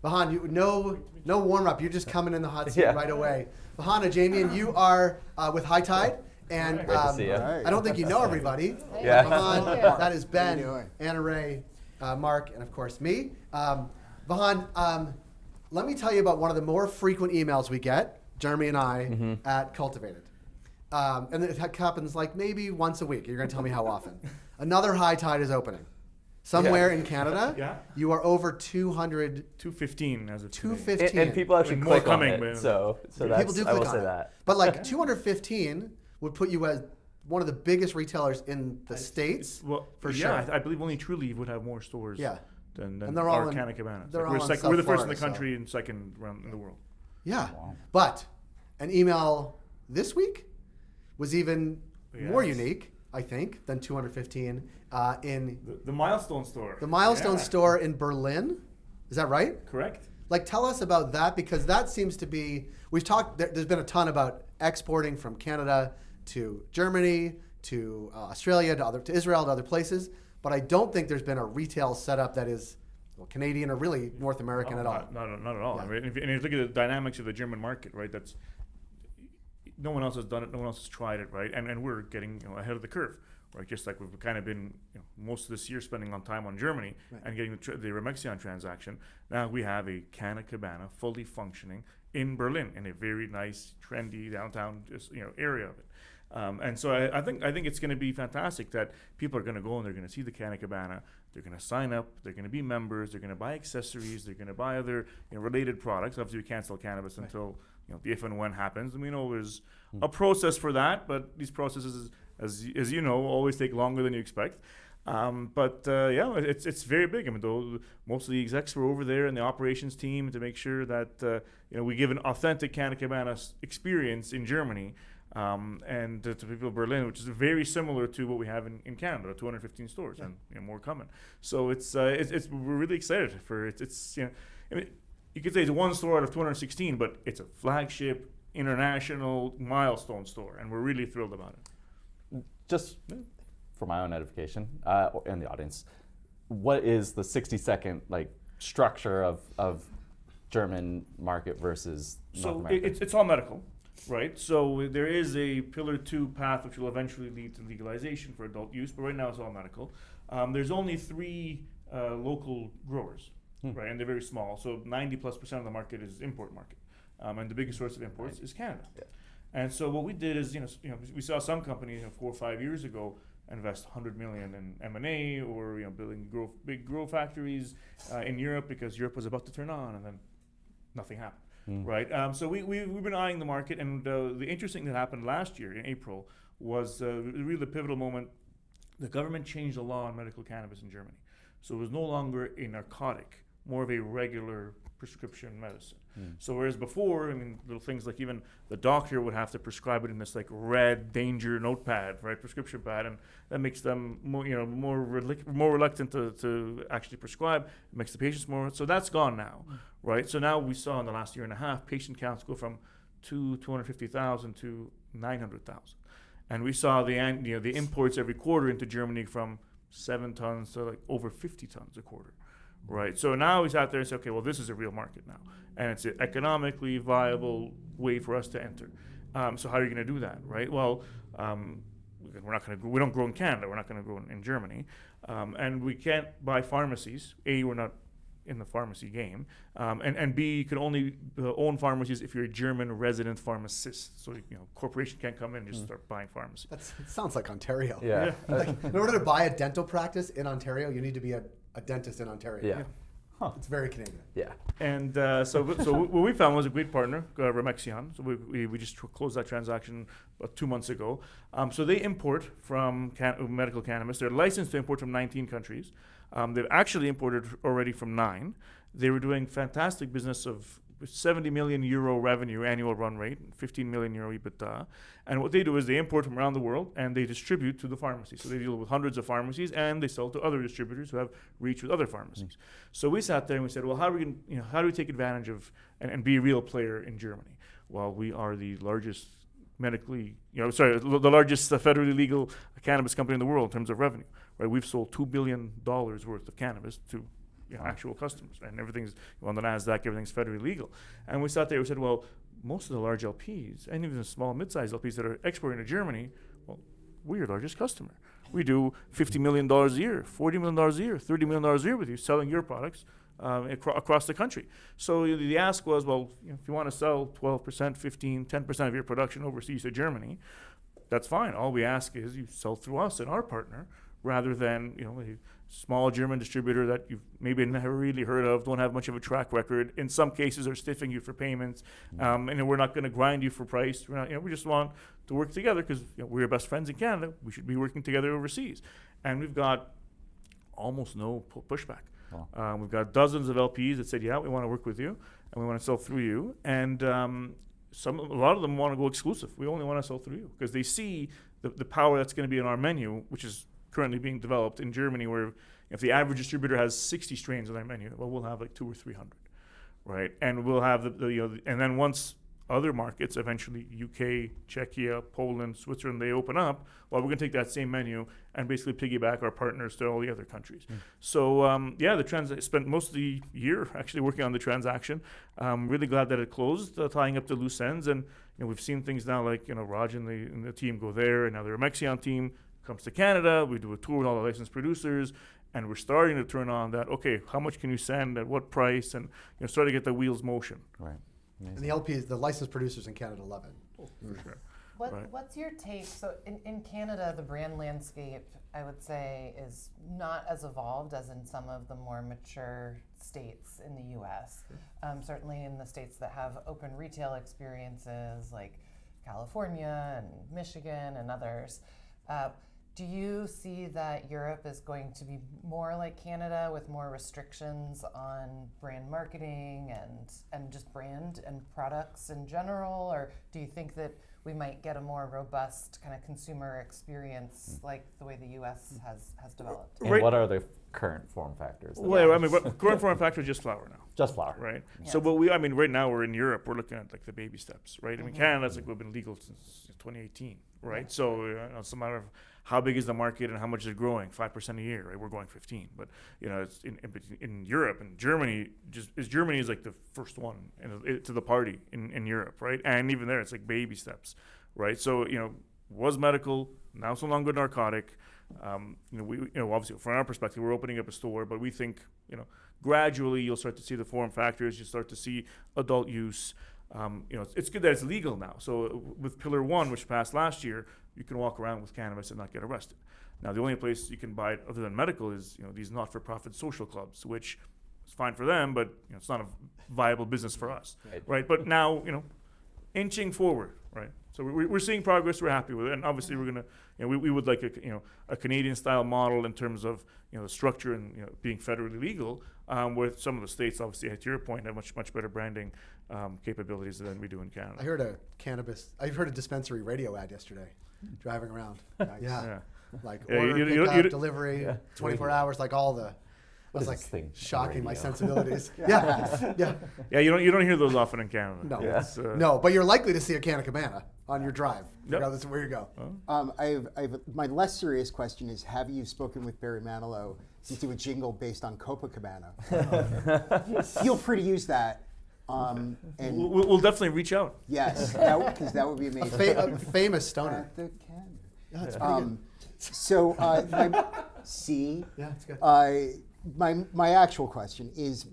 Vahan, no warm up. You're just coming in the hot seat right away. Vahan, Ajamian, you are with High Tide, and Great to see you. I don't think you know everybody. Yeah. Vahan, that is Ben, Anna Ray, Mark, and of course me. Vahan, let me tell you about one of the more frequent emails we get, Jeremy and I, at Cultivated. And it happens like maybe once a week. You're going to tell me how often. Another High Tide is opening. Somewhere in Canada, you are over 200. 215 as of 215. And people actually click on it, so that's, people do click I will on say it. that. But like 215 would put you as one of the biggest retailers in the States, for sure. I believe only True Leaf would have more stores than and they're all in Canna Cabana. They're all we're in the South first Florida, in the country and second around in the world. Yeah. But an email this week was even more unique, I think, than 215 in the Milestone store. The Milestone store in Berlin. Is that right? Correct. Like, tell us about that, because that seems to be, we've talked, there's been a ton about exporting from Canada to Germany, to Australia, to Israel, to other places, but I don't think there's been a retail setup that is Canadian or really North American at all. Not at all. Yeah. Right? And if you look at the dynamics of the German market, right, that's no one else has done it, no one else has tried it, right? And we're getting ahead of the curve, right? Just like we've kind of been most of this year spending on time on Germany and getting the Recognizable transaction. Now we have a Canna Cabana fully functioning in Berlin in a very nice, trendy downtown area of it. And so I think it's going to be fantastic that people are going to go and they're going to see the Canna Cabana. They're going to sign up. They're going to be members. They're going to buy accessories. They're going to buy other related products. Obviously, we can't sell cannabis until the if and when happens. And we know there's a process for that, but these processes, as you know, always take longer than you expect. It's very big. I mean, most of the execs were over there and the operations team to make sure that we give an authentic Canna Cabana experience in Germany. And to people of Berlin, which is very similar to what we have in Canada, 215 stores and more coming. So we're really excited for it. I mean, you could say it's one store out of 216, but it's a flagship international milestone store, and we're really thrilled about it. Just for my own edification and the audience, what is the 60-second structure of German market versus North America? It's all medical. Right, so there is a Pillar 2 path which will eventually lead to legalization for adult use, but right now it's all medical. There's only 3 local growers, right, and they're very small. So 90+% of the market is import market, and the biggest source of imports is Canada. Yeah. And so what we did is, we saw some companies 4 or 5 years ago invest $100 million in M&A or building big grow factories in Europe because Europe was about to turn on, and then nothing happened. Right, so we've been eyeing the market, and the interesting thing that happened last year in April was really the pivotal moment. The government changed the law on medical cannabis in Germany, so it was no longer a narcotic, more of a regular prescription medicine. So whereas before, I mean, little things like even the doctor would have to prescribe it in this red danger notepad, right, prescription pad, and that makes them more reluctant to actually prescribe. It makes the patients more. So that's gone now, right? So now we saw in the last year and a half, patient counts go from 250,000 to 900,000, and we saw the imports every quarter into Germany from 7 tons to over 50 tons a quarter. Right, so now he's out there and say, okay, well, this is a real market now, and it's an economically viable way for us to enter. So how are you going to do that, right? Well, we don't grow in Canada, we're not going to grow in Germany, and we can't buy pharmacies. A, we're not in the pharmacy game, and B, you can only own pharmacies if you're a German resident pharmacist. So corporation can't come in and just start buying pharmacy. It sounds like Ontario. Yeah. In order to buy a dental practice in Ontario, you need to be a dentist in Ontario. Yeah. Huh. It's very Canadian. Yeah. And so what we found was a great partner, Recognizable. So we just closed that transaction about 2 months ago. So they import from medical cannabis. They're licensed to import from 19 countries. They've actually imported already from 9. They were doing fantastic business of 70 million euro revenue annual run rate, 15 million euro EBITDA. And what they do is they import from around the world and they distribute to the pharmacies. So they deal with hundreds of pharmacies and they sell to other distributors who have reach with other pharmacies. So we sat there and we said, well, how do we take advantage of and be a real player in Germany? Well, we are the largest the largest federally legal cannabis company in the world in terms of revenue. Right, we've sold $2 billion worth of cannabis to actual customers, right? And everything's on the NASDAQ, everything's federally legal. And we sat there, we said, well, most of the large LPs, and even the small and mid-sized LPs that are exporting to Germany, well, we're your largest customer. We do $50 million a year, $40 million a year, $30 million a year with you, selling your products across the country. So the ask was, well, if you want to sell 12%, 15, 10% of your production overseas to Germany, that's fine. All we ask is you sell through us and our partner, rather than a small German distributor that you've maybe never really heard of, don't have much of a track record. In some cases, are stiffing you for payments, and we're not going to grind you for price. We're not, we just want to work together because we're your best friends in Canada. We should be working together overseas, and we've got almost no pushback. Wow. We've got dozens of LPs that said, yeah, we want to work with you and we want to sell through you. And a lot of them want to go exclusive. We only want to sell through you because they see the power that's going to be in our menu, which is currently being developed in Germany, where if the average distributor has 60 strains on their menu, well, we'll have like 200 or 300, right? And we'll have and then once other markets, eventually UK, Czechia, Poland, Switzerland, they open up, well, we're going to take that same menu and basically piggyback our partners to all the other countries. So, I spent most of the year actually working on the transaction. Really glad that it closed, tying up the loose ends. And we've seen things now like, Raj and the team go there, and now the Remexian team comes to Canada. We do a tour with all the licensed producers, and we're starting to turn on that, okay, how much can you send, at what price, and start to get the wheels motion. Right. Amazing. And the LPs, the licensed producers in Canada love it. For sure. What's your take? So in Canada, the brand landscape, I would say, is not as evolved as in some of the more mature states in the U.S. Certainly in the states that have open retail experiences like California and Michigan and others. Do you see that Europe is going to be more like Canada with more restrictions on brand marketing and just brand and products in general? Or do you think that we might get a more robust kind of consumer experience like the way the U.S. has developed? And what are the current form factors? Well, current form factor is just flower now. Just flower. Right. Yes. So, but right now we're in Europe. We're looking at like the baby steps, right? Canada, it's like we've been legal since 2018, right? Yeah. So it's a matter of how big is the market and how much is it growing? 5% a year, right? We're growing 15, but it's in Europe and Germany. Germany is like the first one to the party in Europe, right? And even there, it's like baby steps, right? So was medical, now it's no longer narcotic. Obviously from our perspective, we're opening up a store, but we think gradually you'll start to see the form factors. You start to see adult use. It's good that it's legal now. So with Pillar 1, which passed last year, you can walk around with cannabis and not get arrested. Now, the only place you can buy it other than medical is these not-for-profit social clubs, which is fine for them, but it's not a viable business for us, right? But now, inching forward, right? So we're seeing progress. We're happy with it, and obviously we're gonna, we would like a Canadian-style model in terms of the structure and being federally legal. Where some of the states, obviously, to your point, have much better branding capabilities than we do in Canada. I heard a dispensary radio ad yesterday, driving around. Yeah. Like order, pickup, delivery, 24 hours, like all the. I was like shocking my sensibilities. Yeah. You don't hear those often in Canada. No, yeah. No, but you're likely to see a Canna Cabana on your drive, regardless of where you go. My less serious question is: have you spoken with Barry Manilow to do a jingle based on Copacabana? Feel free to use that. And we'll definitely reach out. Yes, because that would be amazing. A famous stoner. Yeah, it's pretty good. So, Yeah, it's good. My actual question is,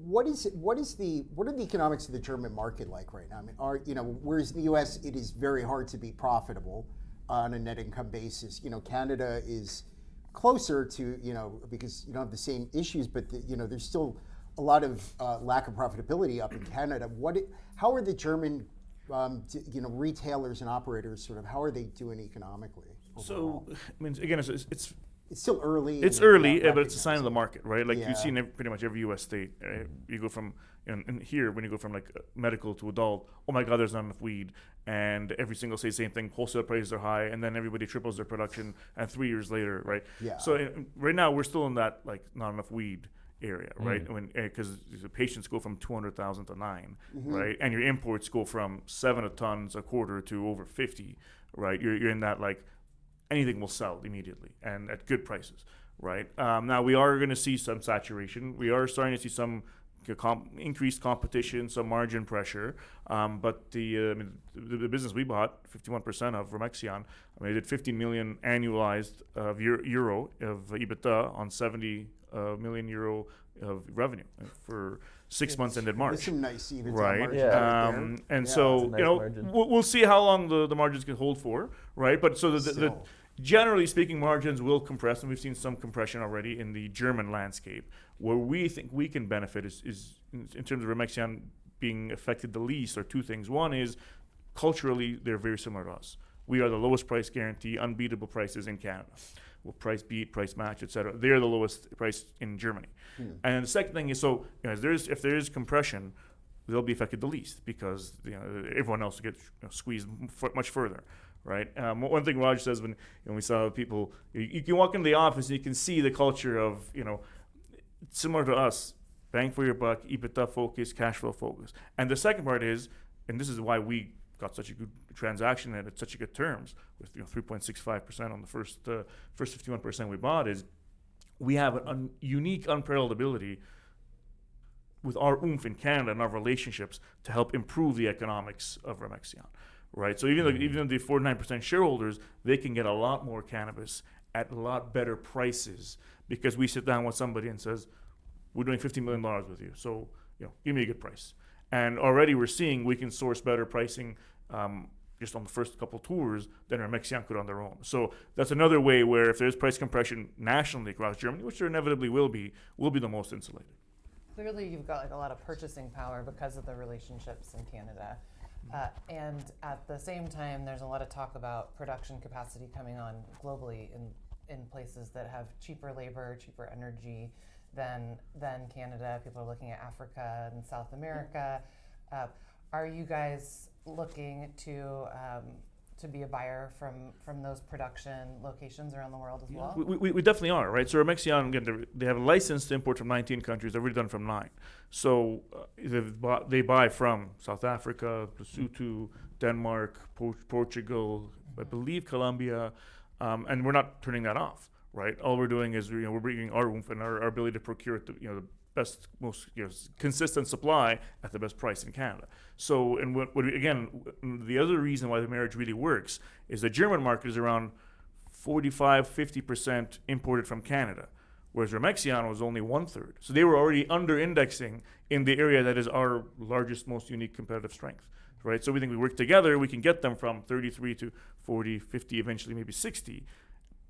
what are the economics of the German market like right now? I mean, whereas in the U.S. it is very hard to be profitable on a net income basis. Canada is closer to because you don't have the same issues, but there's still a lot of lack of profitability up in Canada. How are the German retailers and operators how are they doing economically overall? So, again, it's still early. It's early, but it's a sign of the market, right? Like you've seen pretty much every U.S. state. You go from, and here when you go from like medical to adult, oh my God, there's not enough weed, and every single state, same thing. Wholesale prices are high, and then everybody triples their production, and 3 years later, right? Yeah. So right now we're still in that like not enough weed area, right? Because the patients go from 200,000 to 9, right? And your imports go from 7 tons a quarter to over 50, right? You're in that like anything will sell immediately and at good prices, right? Now we are going to see some saturation. We are starting to see some increased competition, some margin pressure. But the business we bought, 51% of Remexian, it did 15 million annualized euro of EBITDA on 70 million euro of revenue for 6 months ended March. There's some nice EBITDA Right. margins Yeah. right there. And Yeah. so, That's a nice margin. we'll see how long the margins can hold for, right? But so the generally speaking, margins will compress, and we've seen some compression already in the German landscape. Where we think we can benefit is in terms of Remexian being affected the least are two things. One is culturally, they're very similar to us. We are the lowest price guarantee, unbeatable prices in Canada. We'll price beat, price match, etc. They're the lowest price in Germany. And the second thing is, so if there is compression, they'll be affected the least because everyone else will get squeezed much further, right? One thing Raj says when we saw people, you can walk into the office and you can see the culture of similar to us, bang for your buck, EBITDA focus, cash flow focus. And the second part is, and this is why we got such a good transaction and at such a good terms with 3.65% on the first 51% we bought, is we have a unique unparalleled ability with our oomph in Canada and our relationships to help improve the economics of Remexian, right? So even though the 49% shareholders, they can get a lot more cannabis at a lot better prices because we sit down with somebody and says, we're doing $50 million with you, so give me a good price. And already we're seeing we can source better pricing just on the first couple tours than Remexian could on their own. So that's another way where if there's price compression nationally across Germany, which there inevitably will be, we'll be the most insulated. Clearly, you've got a lot of purchasing power because of the relationships in Canada. And at the same time, there's a lot of talk about production capacity coming on globally in places that have cheaper labor, cheaper energy than Canada. People are looking at Africa and South America. Are you guys looking to be a buyer from those production locations around the world as well? We definitely are, right? So Remexian, again, they have a license to import from 19 countries. They've already done from 9. So they buy from South Africa, Lesotho, Denmark, Portugal, I believe Colombia, and we're not turning that off, right? All we're doing is we're bringing our oomph and our ability to procure the best, most consistent supply at the best price in Canada. So, and again, the other reason why the marriage really works is the German market is around 45-50% imported from Canada, whereas Remexian was only 1/3. So they were already under-indexing in the area that is our largest, most unique competitive strength, right? So we think we work together, we can get them from 33 to 40, 50, eventually maybe 60,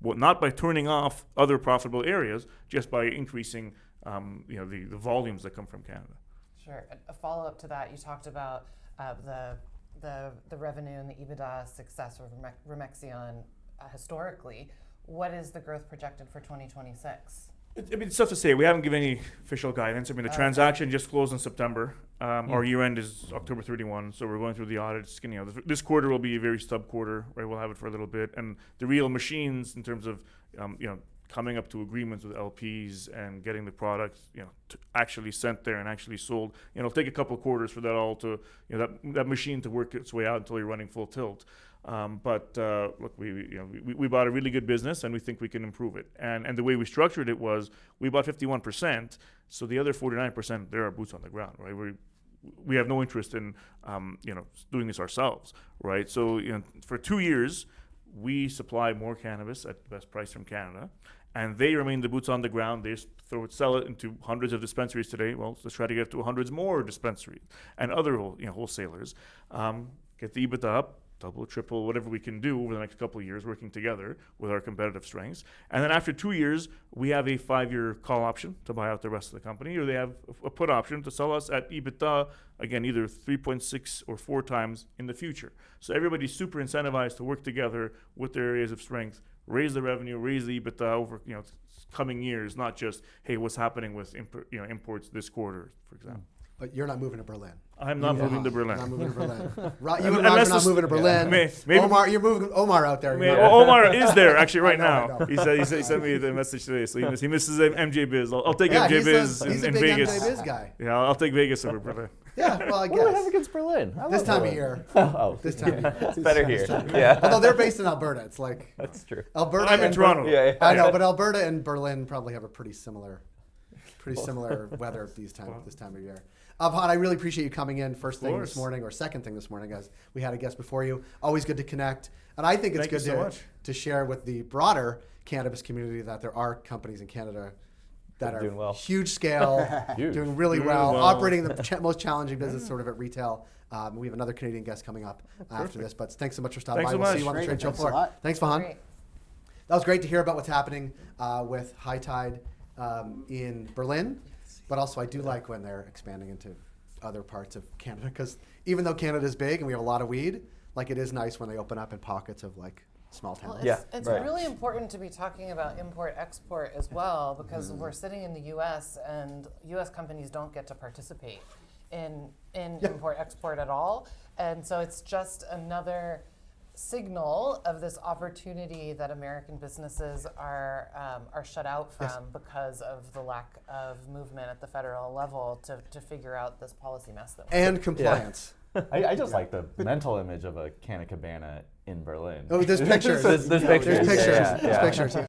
well, not by turning off other profitable areas, just by increasing the volumes that come from Canada. Sure. A follow-up to that, you talked about the revenue and the EBITDA success of Remexian historically. What is the growth projected for 2026? It's tough to say. We haven't given any official guidance. The transaction just closed in September. Our year end is October 31, so we're going through the audits. This quarter will be a very stub quarter, right? We'll have it for a little bit, and the real machines in terms of coming up to agreements with LPs and getting the product to actually sent there and actually sold. It'll take a couple of quarters for that all to that machine to work its way out until you're running full tilt. But look, we bought a really good business and we think we can improve it. And the way we structured it was we bought 51%, so the other 49% they're our boots on the ground, right? We have no interest in doing this ourselves, right? So for 2 years we supply more cannabis at the best price from Canada, and they remain the boots on the ground. They sell it into hundreds of dispensaries today. Well, let's try to get to hundreds more dispensaries and other wholesalers. Get the EBITDA up, double, triple, whatever we can do over the next couple of years, working together with our competitive strengths. And then after 2 years, we have a 5-year call option to buy out the rest of the company, or they have a put option to sell us at EBITDA, again, either 3.6 or 4 times in the future. So everybody's super incentivized to work together with their areas of strength, raise the revenue, raise the EBITDA over coming years, not just, hey, what's happening with imports this quarter, for example. But you're not moving to Berlin. I'm not moving to Berlin. Not moving to Berlin. You and Raj are not moving to Berlin. Maybe Omar, you're moving Omar out there. Omar is there actually right I know. now. He sent me the message today, so he misses MJ Biz. I'll take Yeah, MJ Biz he's a in big Vegas. MJ Biz guy. Yeah, I'll take Vegas over Berlin. Yeah, well, I What do we have guess. against Berlin? I This love time of Berlin. year. Oh, This time of year. it's better here. Yeah, Although they're based in Alberta. It's like that's true. Alberta I'm in and Toronto. Yeah, I know, but Alberta and Berlin probably have a pretty similar weather this time of year. Vahan, I really appreciate you coming in first thing this morning or second thing this morning, as we had a guest before you. Always good to connect, and I think it's Thank you good so much. to share with the broader cannabis community that there are companies in Canada that are Doing well. huge scale, Huge. doing really Doing well, well. operating the most challenging business sort of at retail. We have another Canadian guest coming up after this, but thanks so much for stopping Thanks by. so We'll much. see you on the Great, trade show thanks a floor. lot. Thanks, Vahan. Great. That was great to hear about what's happening with High Tide in Berlin, but also I do like when they're expanding into other parts of Canada, because even though Canada is big and we have a lot of weed, like it is nice when they open up in pockets of like small Well, towns. it's right. really important to be talking about import-export as well, because we're sitting in the U.S. and U.S. companies don't get to participate in import-export at all, and so it's just another signal of this opportunity that American businesses are shut out from because of the lack of movement at the federal level to figure out this policy mess that we're in. And compliance. I just like the mental image of a Canna Cabana in Berlin. Oh, there's pictures. There's pictures. There's pictures. Yeah, There's yeah. pictures.